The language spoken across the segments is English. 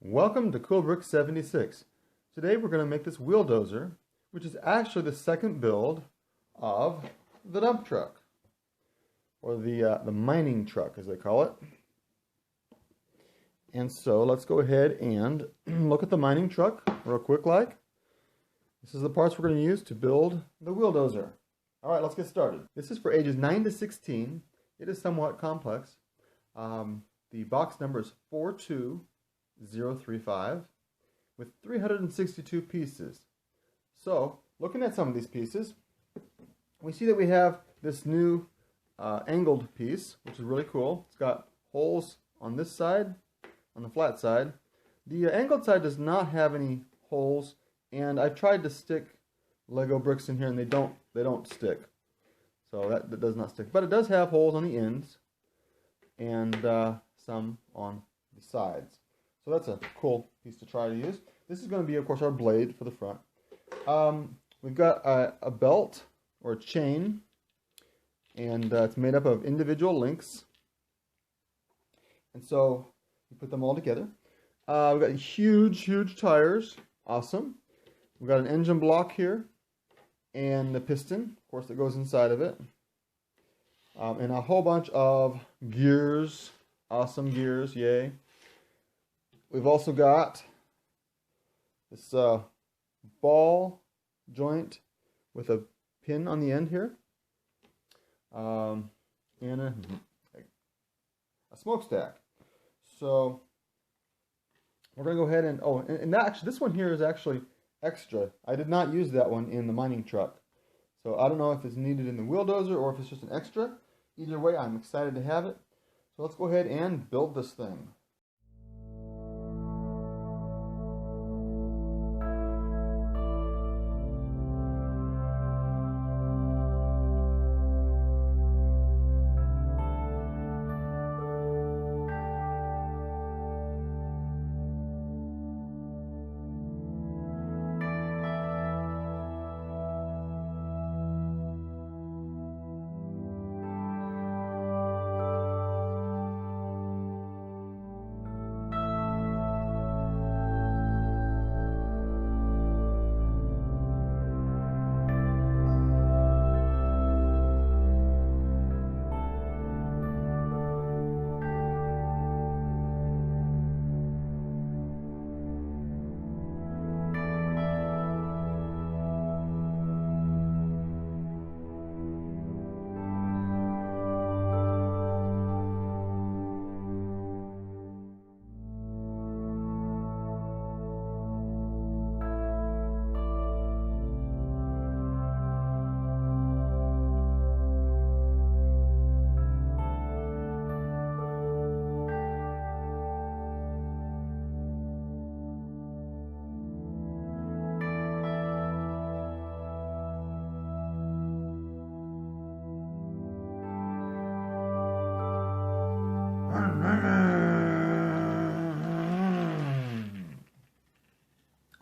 Welcome to coolbricks76. Today we're going to make this wheel dozer, which is actually the second build of the dump truck, or the mining truck as they call it. And so let's go ahead and look at the mining truck real quick like. This is the parts we're going to use to build the wheel dozer. Alright, let's get started. This is for ages 9 to 16. It is somewhat complex. The box number is 42035 with 362 pieces. So, looking at some of these pieces, we see that we have this new angled piece, which is really cool. It's got holes on this side, on the flat side. The angled side does not have any holes, and I've tried to stick Lego bricks in here, and they don't stick. So that does not stick. But it does have holes on the ends, and some on the sides. So that's a cool piece to try to use. This is going to be, of course, our blade for the front. We've got a belt or a chain, and it's made up of individual links. And so we put them all together. We've got huge tires. Awesome. We've got an engine block here, and the piston, of course, that goes inside of it. And a whole bunch of gears. Awesome gears, yay. We've also got this ball joint with a pin on the end here, and a smokestack. So we're going to go ahead and, actually this one here is actually extra. I did not use that one in the mining truck. So I don't know if it's needed in the wheel dozer or if it's just an extra. Either way, I'm excited to have it. So let's go ahead and build this thing.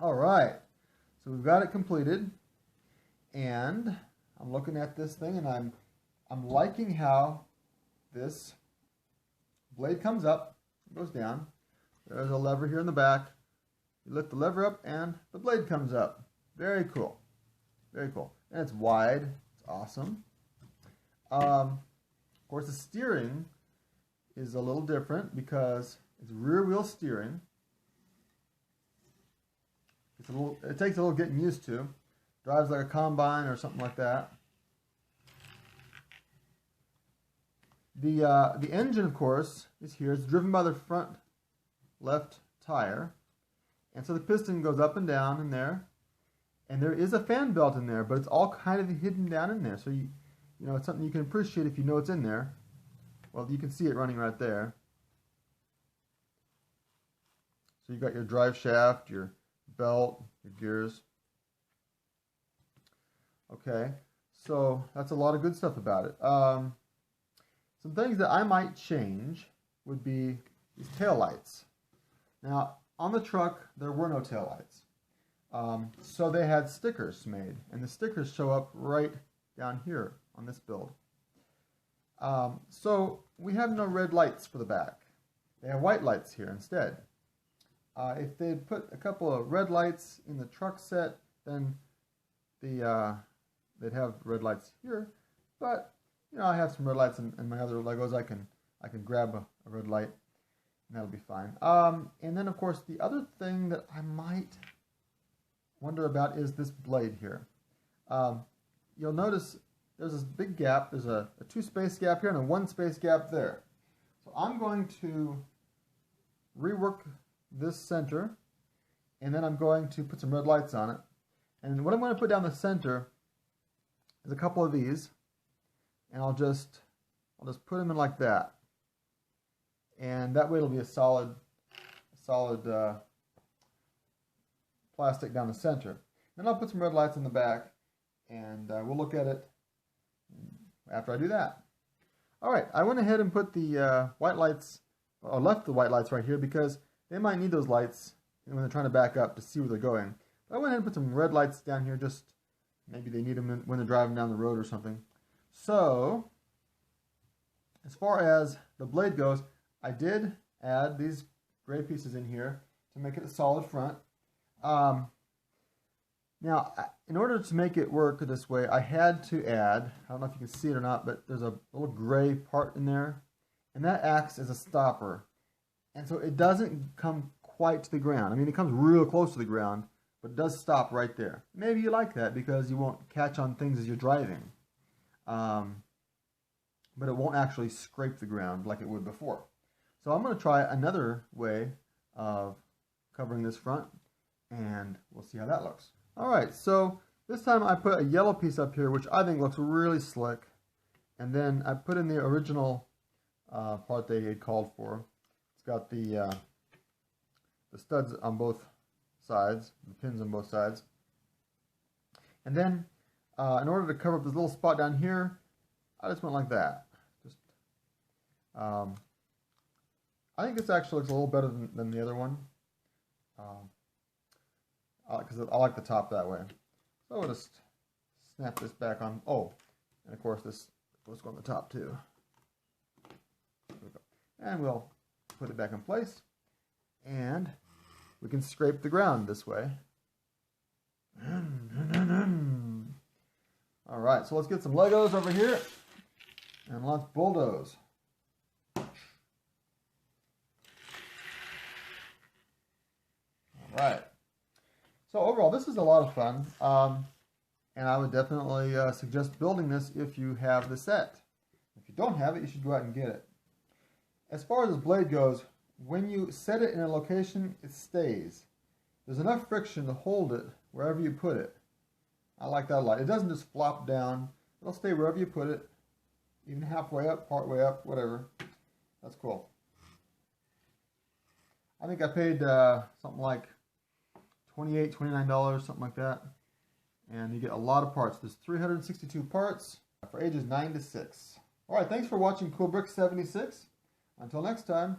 Alright, so we've got it completed, and I'm looking at this thing, and I'm liking how this blade comes up, goes down. There's a lever here in the back. You lift the lever up, and the blade comes up. Very cool. Very cool. And it's wide. It's awesome. Of course, the steering is a little different because it's rear wheel steering. It takes a little getting used to. Drives like a combine or something like that. The engine, of course, is here. It's driven by the front left tire, and so the piston goes up and down in there. And there is a fan belt in there, but it's all kind of hidden down in there. So you know, it's something you can appreciate if you know it's in there. Well, you can see it running right there. So you've got your drive shaft, your belt, your gears. Okay, so that's a lot of good stuff about it. Some things that I might change would be these tail lights. Now, on the truck, there were no tail lights. So they had stickers made, and the stickers show up right down here on this build. So we have no red lights for the back. They have white lights here instead. If they'd put a couple of red lights in the truck set, then they'd have red lights here. But you know, I have some red lights in my other Legos. I can grab a red light, and that'll be fine. And then of course the other thing that I might wonder about is this blade here. You'll notice there's this big gap. There's a 2 space gap here and a 1 space gap there. So I'm going to rework this center, and then I'm going to put some red lights on it. And what I'm going to put down the center is a couple of these, and I'll just put them in like that, and that way it'll be a solid plastic down the center. Then I'll put some red lights in the back, and we'll look at it after I do that. All right, I went ahead and put the white lights, or left the white lights right here because they might need those lights when they're trying to back up to see where they're going. But I went ahead and put some red lights down here, just maybe they need them when they're driving down the road or something. So, as far as the blade goes, I did add these gray pieces in here to make it a solid front. Now, in order to make it work this way, I had to add, I don't know if you can see it or not, but there's a little gray part in there, and that acts as a stopper. And so it doesn't come quite to the ground. I mean, it comes real close to the ground, but it does stop right there. Maybe you like that because you won't catch on things as you're driving. But it won't actually scrape the ground like it would before. So I'm going to try another way of covering this front, and we'll see how that looks. Alright, so this time I put a yellow piece up here, which I think looks really slick. And then I put in the original part they had called for. It's got the studs on both sides, the pins on both sides. And then, in order to cover up this little spot down here, I just went like that. I think this actually looks a little better than the other one. Because I like the top that way. So I'll just snap this back on. Oh, and of course this goes on the top too. And we'll put it back in place. And we can scrape the ground this way. Alright, so let's get some Legos over here. And let's bulldoze. Alright. So overall, this is a lot of fun, and I would definitely suggest building this if you have the set. If you don't have it, you should go out and get it. As far as this blade goes, when you set it in a location, it stays. There's enough friction to hold it wherever you put it. I like that a lot. It doesn't just flop down. It'll stay wherever you put it, even halfway up, part way up, whatever. That's cool. I think I paid something like $28, $29, something like that. And you get a lot of parts. There's 362 parts for ages 9 to 6. Alright, thanks for watching coolbricks76. Until next time.